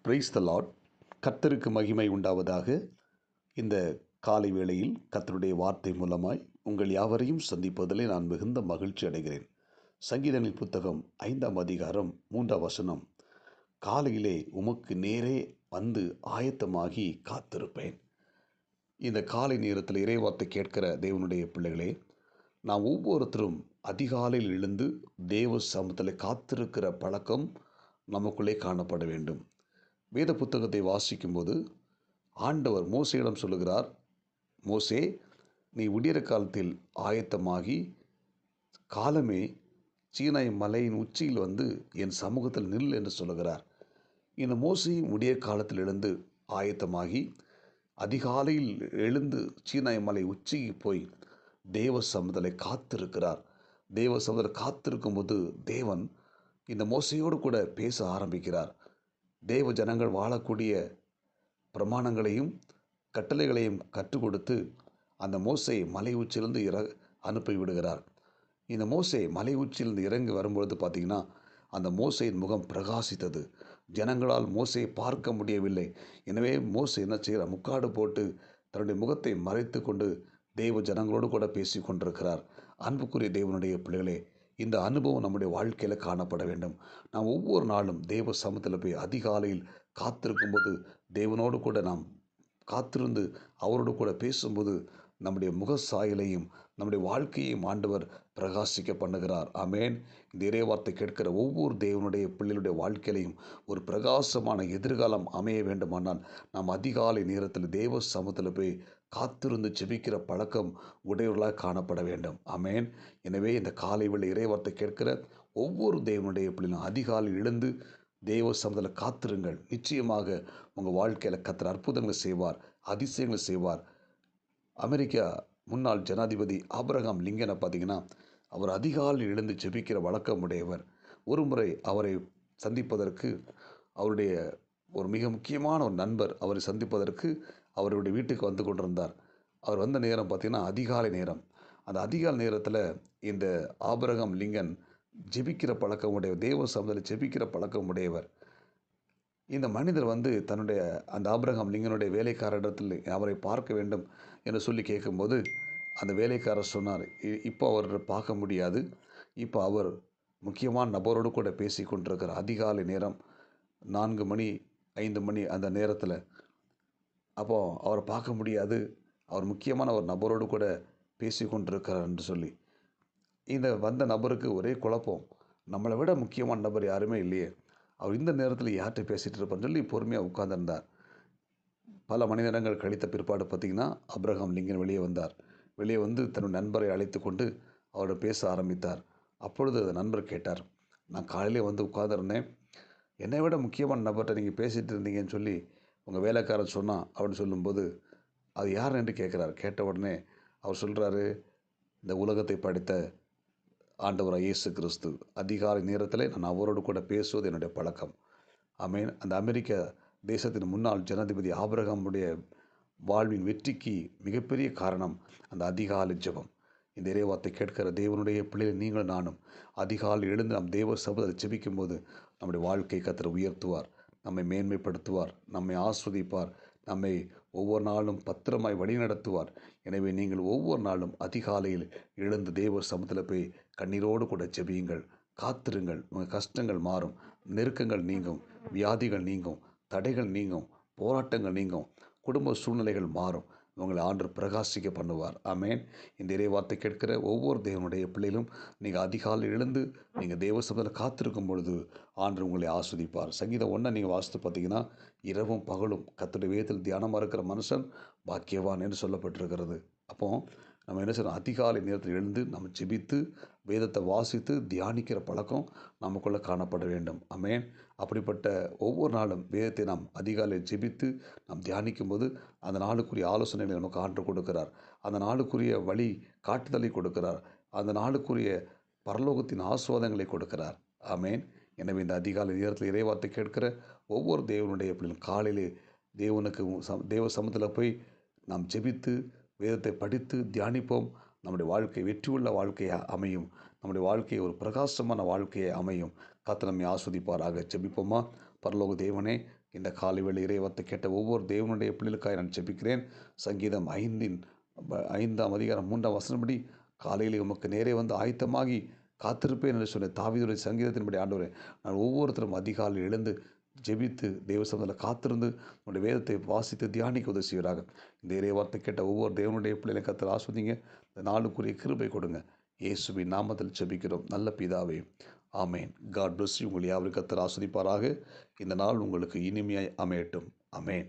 Praise the Lord. கர்த்தருக்கு மகிமை உண்டாவதாக. இந்த காலை வேளையில் கர்த்தருடைய வார்த்தை மூலமாய் உங்கள் யாவரையும் சந்திப்பதிலே நான் மிகுந்த மகிழ்ச்சி அடைகிறேன். சங்கீதங்களின் புத்தகம் 5ஆம் அதிகாரம் 3ஆம் வசனம். காலையிலே உமக்கு நேரே வந்து ஆயத்தமாகி காத்திருப்பேன். இந்த காலை நேரத்தில் இறைவார்த்தை கேட்கிற தேவனுடைய பிள்ளைகளே, நாம் ஒவ்வொருத்தரும் அதிகாலையில் எழுந்து தேவ சமூகத்தில் காத்திருக்கிற பழக்கம் நமக்குள்ளே காணப்பட வேண்டும். வேத புத்தகத்தை வாசிக்கும்போது ஆண்டவர் மோசேயிடம் சொல்லுகிறார், மோசே, நீ விடியற காலத்தில் ஆயத்தமாகி காலமே சீனாய் மலையின் உச்சியில் வந்து என் சமூகத்தில் நில் என்று சொல்லுகிறார். இந்த மோசேயும் விடியற் காலத்தில் எழுந்து ஆயத்தமாகி அதிகாலையில் எழுந்து சீனாய் மலை உச்சிக்கு போய் தேவ சமூகத்தை காத்திருக்கிறார். தேவ சமூகத்தில் காத்திருக்கும் போது தேவன் இந்த மோசையோடு கூட பேச ஆரம்பிக்கிறார். தேவ ஜனங்கள் வாழக்கூடிய பிரமாணங்களையும் கட்டளைகளையும் கற்றுக் கொடுத்து அந்த மோசை மலை உச்சியிலிருந்து அனுப்பி விடுகிறார். இந்த மோசை மலை உச்சியிலிருந்து இறங்கி வரும்பொழுது பார்த்திங்கன்னா, அந்த மோசையின் முகம் பிரகாசித்தது. ஜனங்களால் மோசையை பார்க்க முடியவில்லை. எனவே மோசை என்ன செய்கிறார்? முக்காடு போட்டு தன்னுடைய முகத்தை மறைத்து கொண்டு தேவ ஜனங்களோடு கூட பேசி கொண்டிருக்கிறார். அன்புக்குரிய தேவனுடைய பிள்ளைகளே, இந்த அனுபவம் நம்முடைய வாழ்க்கையில் காணப்பட வேண்டும். நாம் ஒவ்வொரு நாளும் தேவ சமூகத்தில் போய் அதிகாலையில் காத்திருக்கும்போது தேவனோடு கூட நாம் காத்திருந்து அவரோடு கூட பேசும்போது நம்முடைய முக சாயலையும் நம்முடைய வாழ்க்கையையும் ஆண்டவர் பிரகாசிக்க பண்ணுகிறார். ஆமேன். இந்த இறைவார்த்தை கேட்கிற ஒவ்வொரு தேவனுடைய பிள்ளைகளுடைய வாழ்க்கையிலையும் ஒரு பிரகாசமான எதிர்காலம் அமைய வேண்டுமானால் நாம் அதிகாலை நேரத்தில் தேவ சமூகத்தில் போய் காத்திருந்து ஜெபிக்கிற பழக்கம் உடையவர்களாக காணப்பட வேண்டும். ஆமேன். எனவே இந்த காலை வேளை இறைவார்த்தை கேட்கிற ஒவ்வொரு தேவனுடைய பிள்ளைகளும் அதிகாலையில் எழுந்து தேவ சமூகத்தில் காத்திருங்கள். நிச்சயமாக உங்கள் வாழ்க்கையில் கர்த்தர் அற்புதங்களை செய்வார், அதிசயங்களை செய்வார். அமெரிக்கா முன்னாள் ஜனாதிபதி ஆபிரகாம் லிங்கனை பார்த்தீங்கன்னா, அவர் அதிகாலையில் எழுந்து ஜெபிக்கிற வழக்கம் உடையவர். ஒரு முறை அவரை சந்திப்பதற்கு அவருடைய ஒரு மிக முக்கியமான ஒரு நண்பர் அவரை சந்திப்பதற்கு அவருடைய வீட்டுக்கு வந்து கொண்டிருந்தார். அவர் வந்த நேரம் பார்த்திங்கன்னா அதிகாலை நேரம். அந்த அதிகாலை நேரத்தில் இந்த ஆபிரகாம் லிங்கன் ஜெபிக்கிற பழக்கம் உடையவர், தேவ சமூகத்தில் ஜெபிக்கிற பழக்கம் உடையவர். இந்த மனிதர் வந்து தன்னுடைய அந்த ஆபிரகாம் லிங்கனுடைய வேலைக்காரரிடத்தில் அவரை பார்க்க வேண்டும் என்று சொல்லி கேட்கும்போது அந்த வேலைக்காரர் சொன்னார், இப்போ அவர் பார்க்க முடியாது, இப்போ அவர் முக்கியமான நபரோடு கூட பேசி கொண்டிருக்கிறார். அதிகாலை நேரம் 4 மணி 5 மணி அந்த நேரத்தில், அப்போது அவரை பார்க்க முடியாது, அவர் முக்கியமான ஒரு நபரோடு கூட பேசி கொண்டிருக்கிறார் என்று சொல்லி இந்த வந்த நபருக்கு ஒரே குழப்பம். நம்மளை விட முக்கியமான நபர் யாருமே இல்லையே, அவர் இந்த நேரத்தில் யார்கிட்ட பேசிகிட்டு இருப்பார்னு சொல்லி பொறுமையாக உட்கார்ந்திருந்தார். பல மணி நேரங்கள் கழித்த பிற்பாடு பார்த்திங்கன்னா ஆபிரகாம் லிங்கன் வெளியே வந்தார். வெளியே வந்து தன்னுடைய நண்பரை அழைத்து கொண்டு அவரோட பேச ஆரம்பித்தார். அப்பொழுது அந்த நண்பர் கேட்டார், நான் காலையிலே வந்து உட்கார்ந்துருந்தேன், என்னை விட முக்கியமான நபர்கிட்ட நீங்கள் பேசிகிட்டு இருந்தீங்கன்னு சொல்லி உங்கள் வேலைக்காரர் சொன்னான் அப்படின்னு சொல்லும்போது, அது யார் என்று கேட்குறார். கேட்ட உடனே அவர் சொல்கிறாரு, இந்த உலகத்தை படைத்த ஆண்டவராக இயேசு கிறிஸ்து. அதிகாலை நேரத்தில் நான் அவரோடு கூட பேசுவது என்னுடைய பழக்கம். ஆமேன். அந்த அமெரிக்க தேசத்தின் முன்னாள் ஜனாதிபதி ஆபிரகாமுடைய வாழ்வின் வெற்றிக்கு மிகப்பெரிய காரணம் அந்த அதிகாலை ஜெபம். இந்த இறைவார்த்தை கேட்கிற தேவனுடைய பிள்ளைகள் நீங்களும் நானும் அதிகாலை எழுந்து நாம் தேவ சபையில் ஜெபிக்கும் போது நம்முடைய வாழ்க்கை கர்த்தர் உயர்த்துவார், நம்மை மேன்மைப்படுத்துவார், நம்மை ஆஸ்வதிப்பார், நம்மை ஒவ்வொரு நாளும் பத்திரமாய் வழிநடத்துவார். எனவே நீங்கள் ஒவ்வொரு நாளும் அதிகாலையில் எழுந்து தேவ சமூகத்தில் போய் கண்ணீரோடு கூட ஜெபியுங்கள், காத்திருங்கள். உங்கள் கஷ்டங்கள் மாறும், நெருக்கங்கள் நீங்கும், வியாதிகள் நீங்கும், தடைகள் நீங்கும், போராட்டங்கள் நீங்கும், குடும்ப சூழ்நிலைகள் மாறும். உங்களை ஆண்டவர் பிரகாசிக்க பண்ணுவார். ஆமேன். இந்த இறைவார்த்தை கேட்கிற ஒவ்வொரு தேவனுடைய பிள்ளைகளும் நீங்கள் அதிகாலை எழுந்து நீங்கள் தேவ சபையில் காத்திருக்கும் பொழுது ஆண்டவர் உங்களை ஆஸ்வதிப்பார். சங்கீதம் 1 நீங்கள் வாசித்து பார்த்தீங்கன்னா, இரவும் பகலும் கர்த்தருடைய வேதத்தில் தியானமாக இருக்கிற மனுஷன் பாக்கியவான் என்று சொல்லப்பட்டிருக்கிறது. அப்போது நம்ம என்ன செய்யணும்? அதிகாலை நேரத்தில் எழுந்து நம்ம ஜெபித்து வேதத்தை வாசித்து தியானிக்கிற பழக்கம் நமக்குள்ளே காணப்பட வேண்டும். ஆமேன். அப்படிப்பட்ட ஒவ்வொரு நாளும் வேதத்தை நாம் அதிகாலை ஜெபித்து நாம் தியானிக்கும் போது அந்த நாளுக்குரிய ஆலோசனைகளை நமக்கு ஆண்டவர் கொடுக்கிறார். அந்த நாளுக்குரிய வழி காட்டுதலை கொடுக்கிறார். அந்த நாளுக்குரிய பரலோகத்தின் ஆசீர்வாதங்களை கொடுக்கிறார். ஆமேன். எனவே இந்த அதிகாலை நேரத்தில் இறைவார்த்தை கேட்கிற ஒவ்வொரு தேவனுடைய பிள்ளைகளும் காலையிலே தேவனுக்கு தேவ சமூகத்தில் போய் நாம் ஜெபித்து வேதத்தை படித்து தியானிப்போம். நம்முடைய வாழ்க்கை வெற்றியுள்ள வாழ்க்கையாக அமையும். நம்முடைய வாழ்க்கை ஒரு பிரகாசமான வாழ்க்கையை அமையும். கர்த்தர் நம்மை ஆஸ்வதிப்பாராக. ஜெபிப்போமா? பரலோக தேவனே, இந்த காலை வேளை இறைவார்த்தை கேட்ட ஒவ்வொரு தேவனுடைய பிள்ளைகளுக்காக நான் ஜெபிக்கிறேன். சங்கீதம் 5ஆம் அதிகாரம் 3ஆம் வசனப்படி காலையிலே உமக்கு நேரே வந்து ஆயத்தமாகி காத்திருப்பேன் என்று சொன்ன தாவீதுடைய சங்கீதத்தின்படி ஆண்டவரே, நான் ஒவ்வொருத்தரும் அதிகாலையில் எழுந்து ஜெபித்து தேவ சமூகத்தில் காத்திருந்து உங்களுடைய வேதத்தை வாசித்து தியானிக்க உதவி செய்வீராக. இந்த இறைவார்த்தை கேட்ட ஒவ்வொரு தேவனுடைய பிள்ளைகளை கர்த்தர் ஆஸ்வதிங்க. இந்த நாளுக்குரிய கிருபை கொடுங்க. இயேசுவின் நாமத்தில் ஜெபிக்கிறோம் நல்ல பிதாவே, ஆமேன். God bless you. உங்கள் யாவரும் கர்த்தர் ஆஸ்வதிப்பாராக. இந்த நாள் உங்களுக்கு இனிமையாய் அமையட்டும். ஆமேன்.